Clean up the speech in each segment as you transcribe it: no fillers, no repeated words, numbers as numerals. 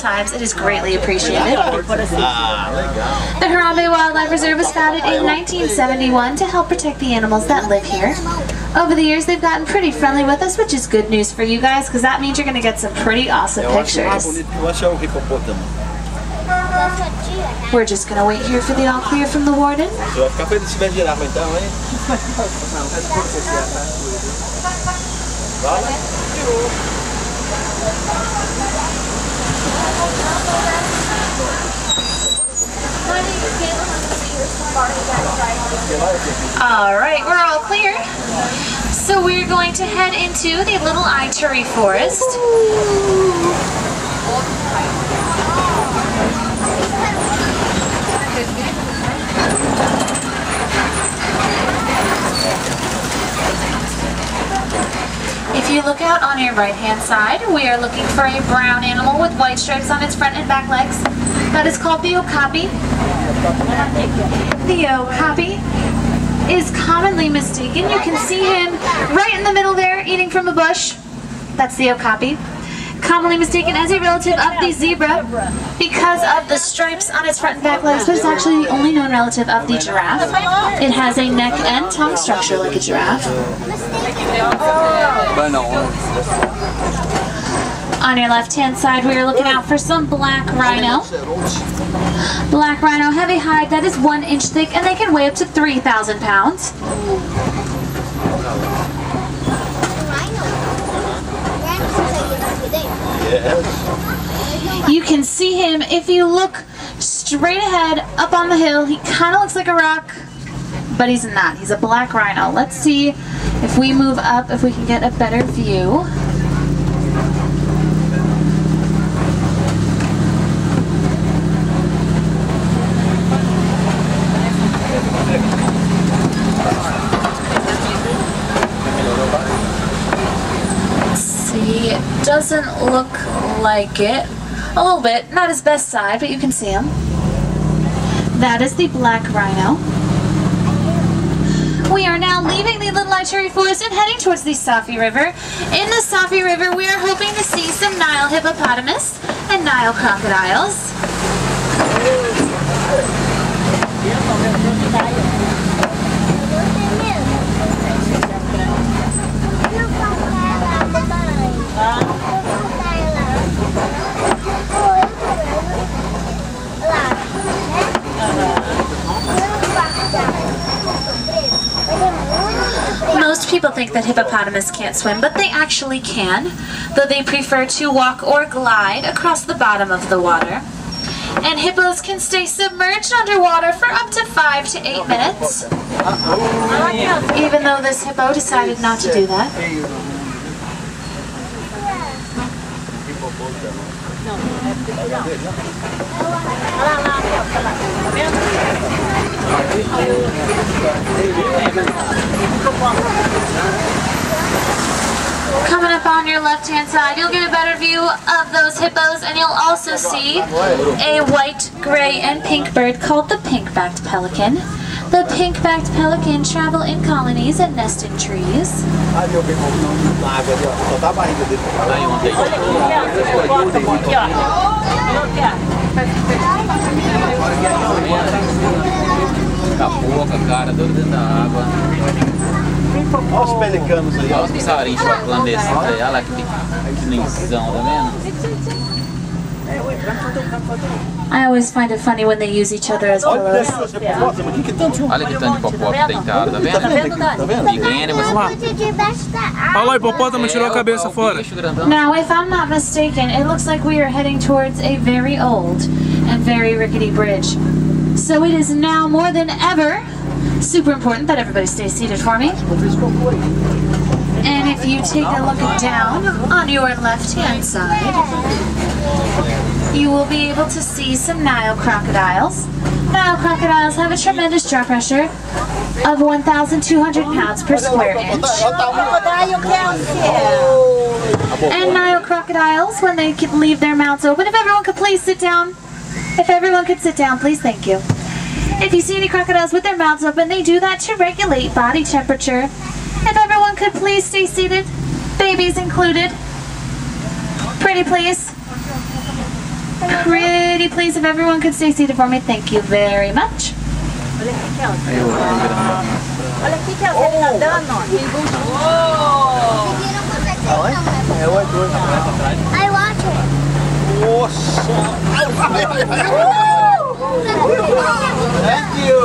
times. It is greatly appreciated. The Harambe Wildlife Reserve was founded in 1971 to help protect the animals that live here. Over the years, they've gotten pretty friendly with us, which is good news for you guys, because that means you're going to get some pretty awesome pictures. We're just going to wait here for the all clear from the warden. Alright, we're all clear. So we're going to head into the Little Ituri Forest. If you look out on your right-hand side, we are looking for a brown animal with white stripes on its front and back legs. That is called the okapi. The okapi is commonly mistaken. You can see him right in the middle there, eating from a bush. That's the okapi. Commonly mistaken as a relative of the zebra because of the stripes on its front and back legs, but it's actually the only known relative of the giraffe. It has a neck and tongue structure like a giraffe. On your left-hand side, we are looking out for some black rhino. Black rhino have a hide that is 1 inch thick, and they can weigh up to 3,000 pounds. You can see him if you look straight ahead up on the hill. He kind of looks like a rock, but he's not. He's a black rhino. Let's see if we move up, if we can get a better view. Doesn't look like it. A little bit, not his best side, but you can see him. That is the black rhino. We are now leaving the Little Ituri Forest and heading towards the Safi River. In the Safi River, we are hoping to see some Nile hippopotamus and Nile crocodiles. Most people think that hippopotamus can't swim, but they actually can, though they prefer to walk or glide across the bottom of the water. And hippos can stay submerged underwater for up to 5 to 8 minutes. Even though this hippo decided not to do that. Coming up on your left-hand side, you'll get a better view of those hippos, and you'll also see a white, gray, and pink bird called the pink-backed pelican. The pink-backed pelican travel in colonies and nest in trees. Acabou com a cara toda dentro da água. Olha os pelicanos aí. Olha os passarinhos clandestinos aí. Olha lá que nenzão, tá vendo? I always find it funny when they use each other as pillows. Olha que tanto de hipopótamo deitado, tá vendo? Tá vendo? Pequeno, mas olha lá, o hipopótamo tirou a cabeça fora. Now, if I'm not mistaken, it looks like we are heading towards a very old and very rickety bridge. So it is now more than ever super important that everybody stay seated for me. And if you take a look down on your left-hand side, you will be able to see some Nile crocodiles. Nile crocodiles have a tremendous jaw pressure of 1,200 pounds per square inch. And Nile crocodiles, when they can leave their mouths open, if everyone could please sit down. If everyone could sit down, please, thank you. If you see any crocodiles with their mouths open, they do that to regulate body temperature. If everyone could please stay seated, babies included. Pretty please. Pretty please, if everyone could stay seated for me. Thank you very much. Olha aqui, Kelsey. Olha aqui, Kelsey, ele nadando, ó. I watch it. Nossa! Thank you!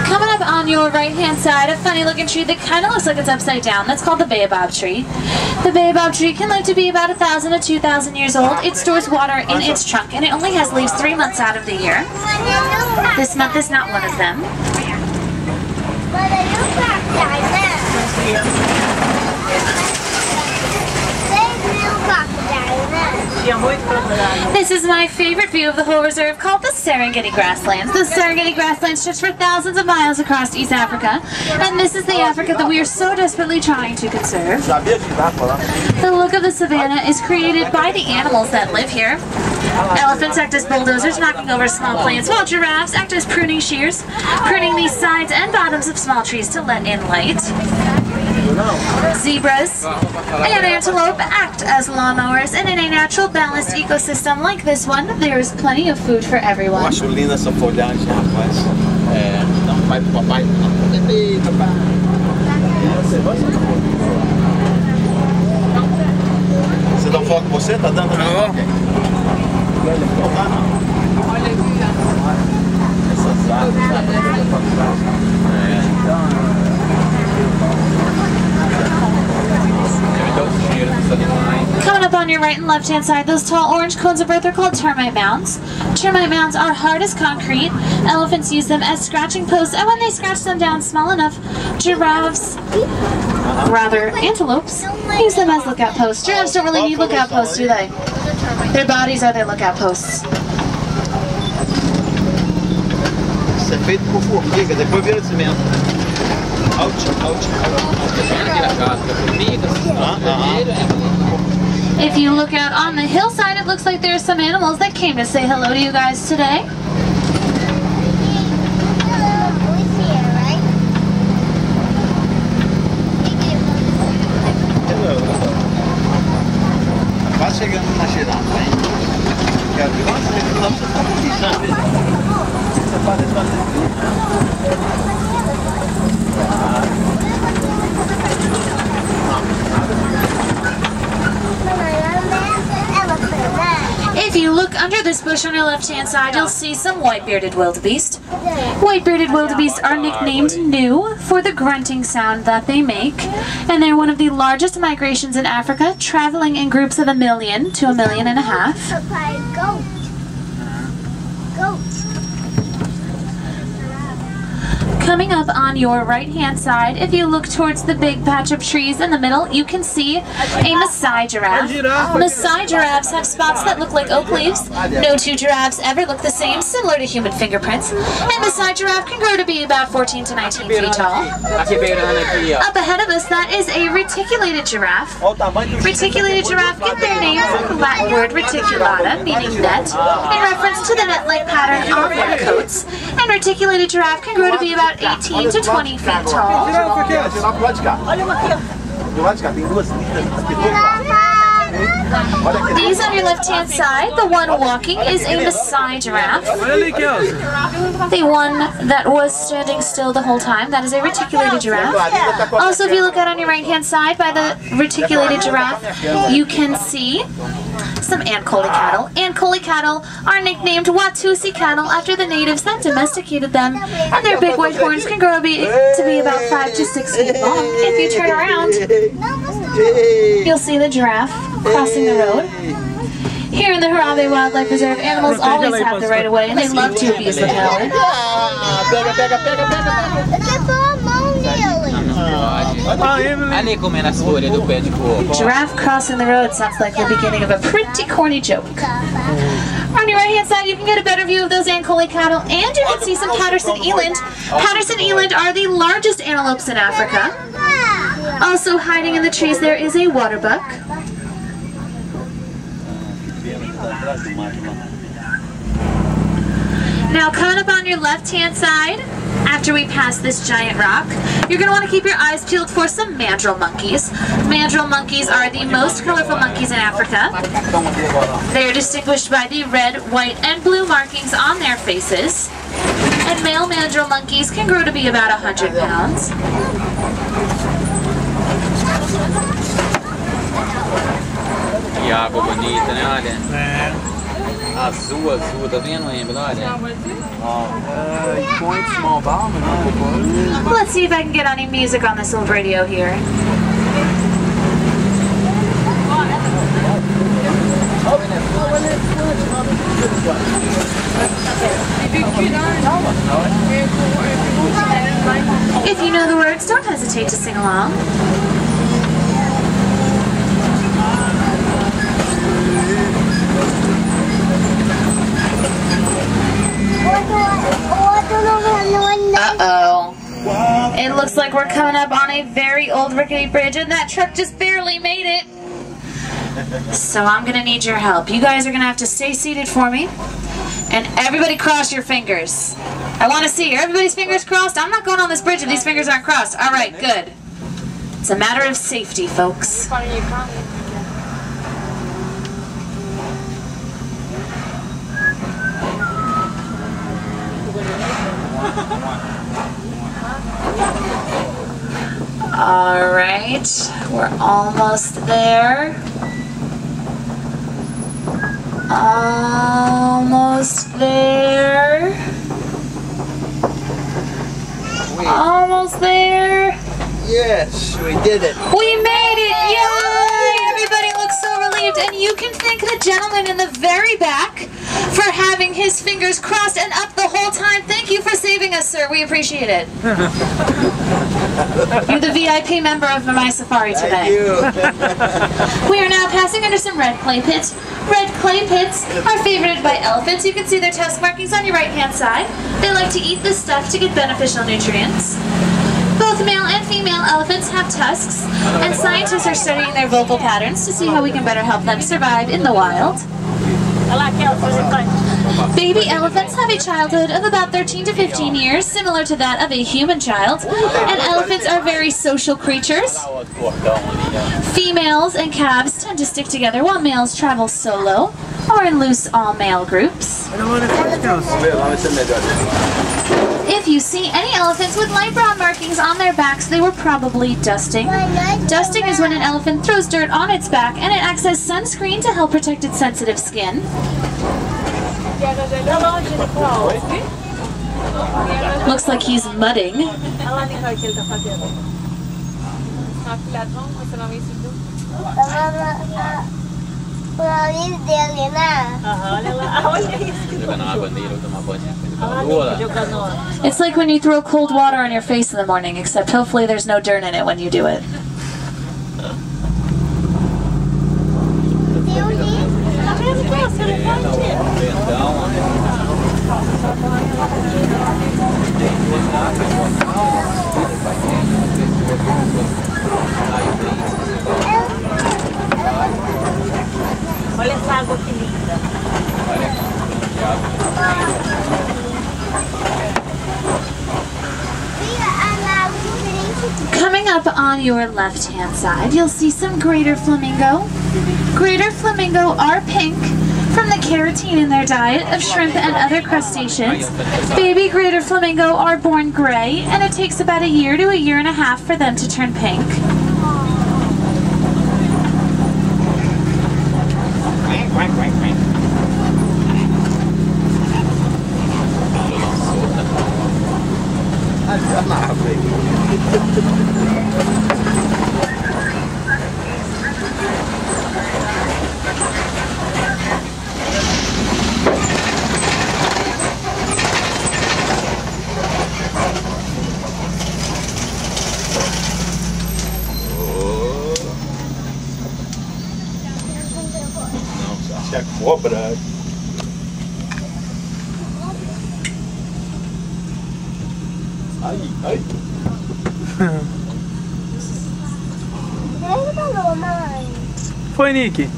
Coming up on your right-hand side, a funny-looking tree that kind of looks like it's upside down. That's called the baobab tree. The baobab tree can live to be about 1,000 to 2,000 years old. It stores water in its trunk, and it only has leaves 3 months out of the year. This month is not one of them. This is my favorite view of the whole reserve, called the Serengeti grasslands. The Serengeti grasslands stretch for thousands of miles across East Africa, and this is the Africa that we are so desperately trying to conserve. The look of the savannah is created by the animals that live here. Elephants act as bulldozers, knocking over small plants, while giraffes act as pruning shears, pruning the sides and bottoms of small trees to let in light. Zebras and antelope act as lawnmowers, and in a natural balanced ecosystem like this one, there is plenty of food for everyone. Eu acho linda essa folhagem, rapaz. É, não vai pro papai, não. Ei, papai. Você dá um foco com você? Tá dando? Não. Não tá, não. Essas árvores, Coming up on your right and left hand side, those tall orange cones of earth are called termite mounds. Termite mounds are hard as concrete. Elephants use them as scratching posts, and when they scratch them down small enough, antelopes use them as lookout posts. Giraffes don't really need lookout posts, do they? Their bodies are their lookout posts. Isso é feito por formiga, depois vira cimento. If you look out on the hillside, it looks like there's some animals that came to say hello to you guys today. Quase chegando na girafa, hein? Quero ver quantos minutos você está pisando. Você pode fazer. If you look under this bush on your left-hand side, you'll see some white-bearded wildebeest. White-bearded wildebeest are nicknamed New for the grunting sound that they make, and they're one of the largest migrations in Africa, traveling in groups of 1 million to 1.5 million. Coming up on your right-hand side, if you look towards the big patch of trees in the middle, you can see a Maasai giraffe. Maasai giraffes have spots that look like oak leaves. No two giraffes ever look the same, similar to human fingerprints. And Maasai giraffe can grow to be about 14 to 19 feet tall. Up ahead of us, that is a reticulated giraffe. Reticulated giraffe get their name from the Latin word reticulata, meaning net, in reference to the net-like pattern on their coats. And reticulated giraffe can grow to be about 18 to 20 feet tall. These on your left-hand side, the one walking is a Maasai giraffe. The one that was standing still the whole time, that is a reticulated giraffe. Also, if you look out on your right-hand side by the reticulated giraffe, you can see some Ankole cattle. Ankole cattle are nicknamed Watusi cattle after the natives that domesticated them, and their big white horns can grow to be about 5 to 6 feet long. If you turn around, you'll see the giraffe crossing the road. Here in the Harare Wildlife Reserve, animals always have the right of way, and they love to abuse the power. Giraffe crossing the road sounds like the beginning of a pretty corny joke. On your right hand side, you can get a better view of those Ankole cattle, and you can see some Patterson eland. Patterson eland are the largest antelopes in Africa. Also hiding in the trees there is a waterbuck. Now coming up on your left-hand side, after we pass this giant rock, you're going to want to keep your eyes peeled for some mandrill monkeys. Mandrill monkeys are the most colorful monkeys in Africa. They are distinguished by the red, white, and blue markings on their faces. And male mandrill monkeys can grow to be about 100 pounds. Que água bonita, né? Olha. Azul, azul, tá vendo, Emily? Olha. Point small bomb and Let's see if I can get any music on this old radio here. If you know the words, don't hesitate to sing along. Uh-oh. It looks like we're coming up on a very old rickety bridge, and that truck just barely made it. So I'm gonna need your help. You guys are gonna have to stay seated for me. And everybody cross your fingers. I want to see everybody's fingers crossed. I'm not going on this bridge if these fingers aren't crossed. All right, good. It's a matter of safety, folks. All right, we're almost there. Almost there. Almost there. yes, we did it. We made it! Yay! Everybody looks so relieved. And you can thank the gentleman in the very back for having his fingers crossed and up the whole time. Thank you for saving us, sir. We appreciate it. You're the VIP member of my safari today. Thank you. We are now passing under some red clay pits. Red clay pits are favorited by elephants. You can see their tusk markings on your right-hand side. They like to eat this stuff to get beneficial nutrients. Both male and female elephants have tusks, and scientists are studying their vocal patterns to see how we can better help them survive in the wild. Baby elephants have a childhood of about 13 to 15 years, similar to that of a human child, and elephants are very social creatures. Females and calves tend to stick together while males travel solo or in loose all-male groups. If you see any elephants with light brown markings on their backs, they were probably dusting. Dusting is when an elephant throws dirt on its back and it acts as sunscreen to help protect its sensitive skin. Looks like he's mudding. It's like when you throw cold water on your face in the morning, except hopefully there's no dirt in it when you do it. Olha essa água que linda. Coming up on your left-hand side, you'll see some greater flamingo. Greater flamingo are pink from the carotene in their diet of shrimp and other crustaceans. Baby greater flamingo are born gray, and it takes about a year to a year and a half for them to turn pink. Se a cobra. Ai. Foi, Nick?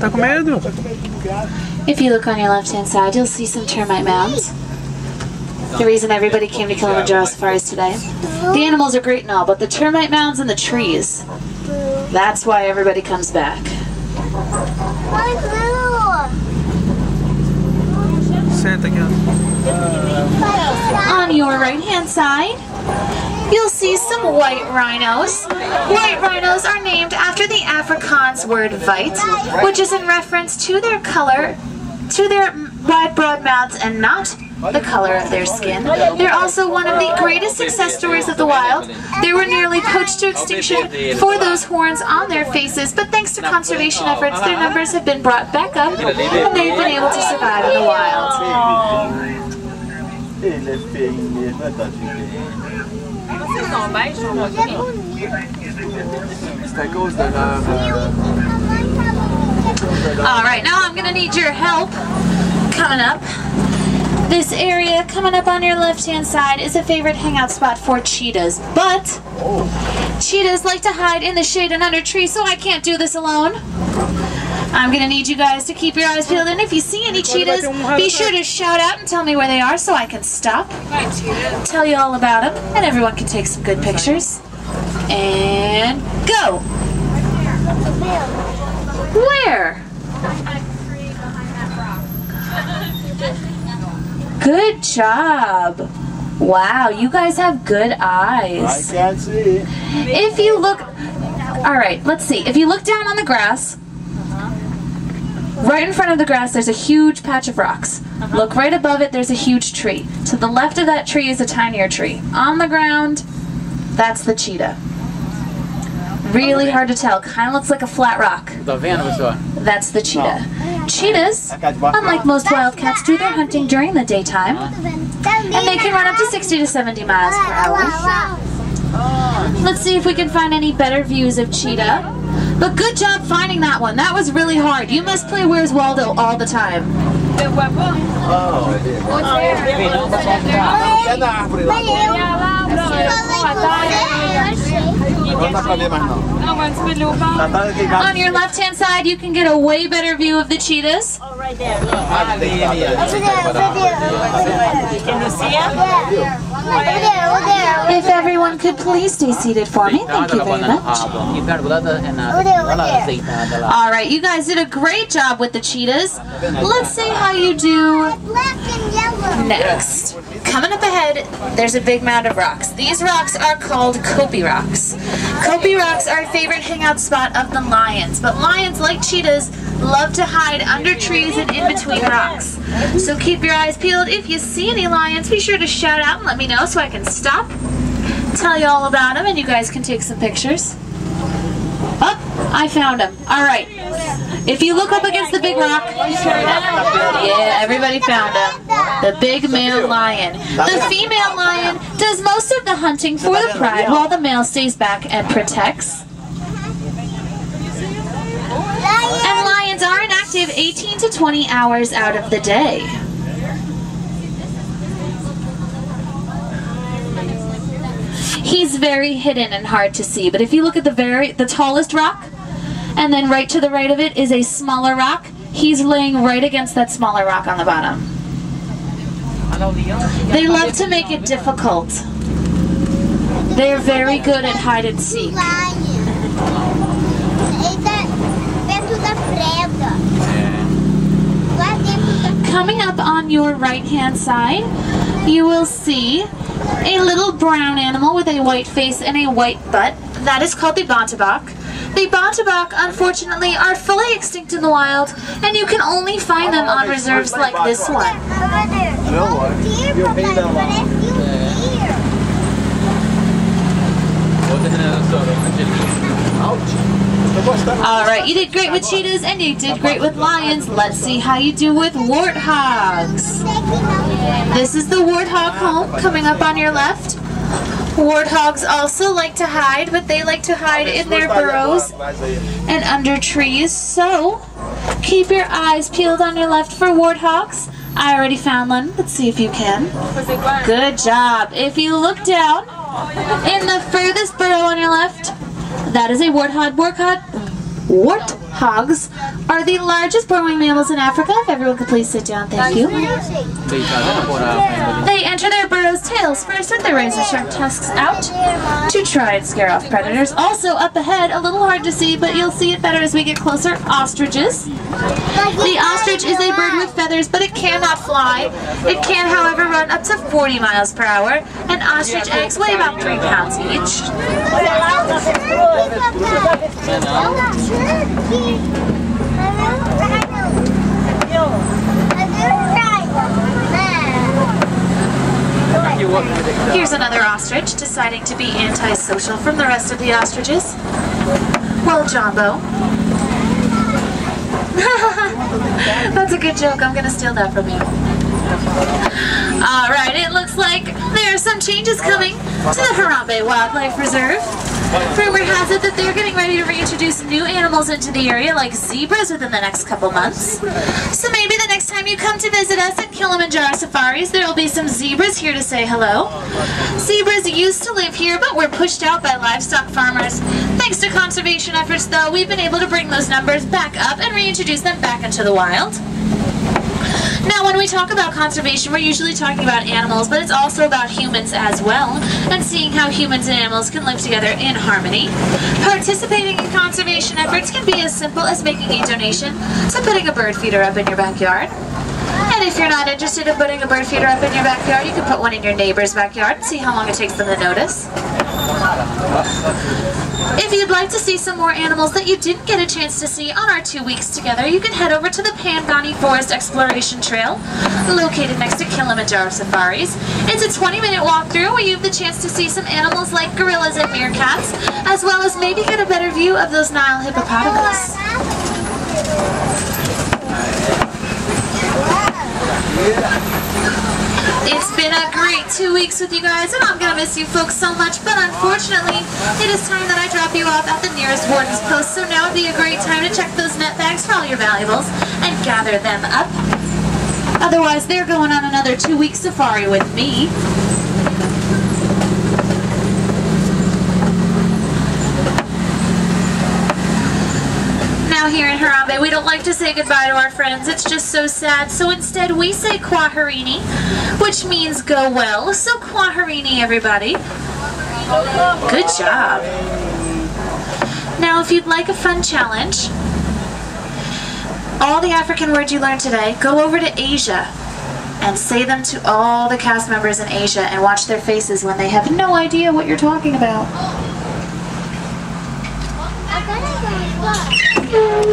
Tá com medo? Tá com medo do gato. If you look on your left-hand side, you'll see some termite mounds. The reason everybody came to Kilimanjaro safaris today. The animals are great and all, but the termite mounds and the trees, that's why everybody comes back. Senta aqui, ó. On your right-hand side, you'll see some white rhinos. White rhinos are named after the Afrikaans word wit, which is in reference to their color, to their wide, broad mouths, and not the color of their skin. They're also one of the greatest success stories of the wild. They were nearly poached to extinction for those horns on their faces, but thanks to conservation efforts, their numbers have been brought back up, and they've been able to survive in the wild. Alright, now I'm going to need your help coming up. This area coming up on your left-hand side is a favorite hangout spot for cheetahs, but cheetahs like to hide in the shade and under trees, so I can't do this alone. I'm going to need you guys to keep your eyes peeled, and if you see any cheetahs, be sure to shout out and tell me where they are so I can stop, tell you all about them, and everyone can take some good pictures. And go! Where? Good job. Wow, you guys have good eyes. I can't see. If you look, all right, let's see. If you look down on the grass, right in front of the grass, there's a huge patch of rocks. Look right above it, there's a huge tree. To the left of that tree is a tinier tree. On the ground, that's the cheetah. Really hard to tell. Kind of looks like a flat rock. That's the cheetah. Cheetahs, unlike most wildcats, do their hunting during the daytime, and they can run up to 60 to 70 miles per hour. Let's see if we can find any better views of cheetah. But good job finding that one. That was really hard. You must play Where's Waldo all the time. On your left-hand side, you can get a way better view of the cheetahs. Oh, right there. Can you see it? If everyone could please stay seated for me. Thank you very much. Alright, you guys did a great job with the cheetahs. Let's see how you do next. Coming up ahead, there's a big mound of rocks. These rocks are called Kopi rocks. Kopi rocks are a favorite hangout spot of the lions, but lions, like cheetahs, love to hide under trees and in between rocks. So keep your eyes peeled. If you see any lions, be sure to shout out and let me know so I can stop, tell you all about them, and you guys can take some pictures. Oh, I found him. Alright. If you look up against the big rock, yeah, everybody found him. The big male lion. The female lion does most of the hunting for the pride while the male stays back and protects. And lions are inactive 18 to 20 hours out of the day. He's very hidden and hard to see, but if you look at the tallest rock, and then right to the right of it is a smaller rock, he's laying right against that smaller rock on the bottom. They love to make it difficult. They're very good at hide and seek. Coming up on your right-hand side, you will see a little brown animal with a white face and a white butt. That is called the bontebok. The bontebok, unfortunately, are fully extinct in the wild, and you can only find them on reserves like this one. Alright, you did great with cheetahs and you did great with lions. Let's see how you do with warthogs. This is the warthog home coming up on your left. Warthogs also like to hide, but they like to hide in their burrows and under trees. So, keep your eyes peeled on your left for warthogs. I already found one. Let's see if you can. Good job. If you look down in the furthest burrow on your left, that is a warthog hogs are the largest burrowing mammals in Africa. If everyone could please sit down, thank you. They enter their burrows tails first with their razor-sharp tusks out to try and scare off predators. Also up ahead, a little hard to see, but you'll see it better as we get closer, ostriches. The ostrich is a bird with feathers, but it cannot fly. It can, however, run up to 40 miles per hour, and ostrich eggs weigh about 3 pounds each. Here's another ostrich deciding to be antisocial from the rest of the ostriches. Well, Jumbo. That's a good joke. I'm going to steal that from you. Alright, it looks like there are some changes coming to the Harambe Wildlife Reserve. Rumor has it that they're getting ready to reintroduce new animals into the area, like zebras, within the next couple months. So maybe the next time you come to visit us at Kilimanjaro Safaris, there will be some zebras here to say hello. Zebras used to live here, but were pushed out by livestock farmers. Thanks to conservation efforts, though, we've been able to bring those numbers back up and reintroduce them back into the wild. Now, when we talk about conservation, we're usually talking about animals, but it's also about humans as well, and seeing how humans and animals can live together in harmony. Participating in conservation efforts can be as simple as making a donation to putting a bird feeder up in your backyard. And if you're not interested in putting a bird feeder up in your backyard, you can put one in your neighbor's backyard and see how long it takes them to notice. If you'd like to see some more animals that you didn't get a chance to see on our 2 weeks together, you can head over to the Pangani Forest Exploration Trail, located next to Kilimanjaro Safaris. It's a 20-minute walkthrough where you have the chance to see some animals like gorillas and meerkats, as well as maybe get a better view of those Nile hippopotamus. It's been a great 2 weeks with you guys, and I'm going to miss you folks so much, but unfortunately, it is time that I drop you off at the nearest warden's post, so now would be a great time to check those net bags for all your valuables and gather them up. Otherwise, they're going on another 2-week safari with me. Now here in Harambe, we don't like to say goodbye to our friends. It's just so sad. So instead, we say Kwaherini, which means go well. So Kwaherini, everybody. Good job. Now, if you'd like a fun challenge, all the African words you learned today, go over to Asia and say them to all the cast members in Asia and watch their faces when they have no idea what you're talking about.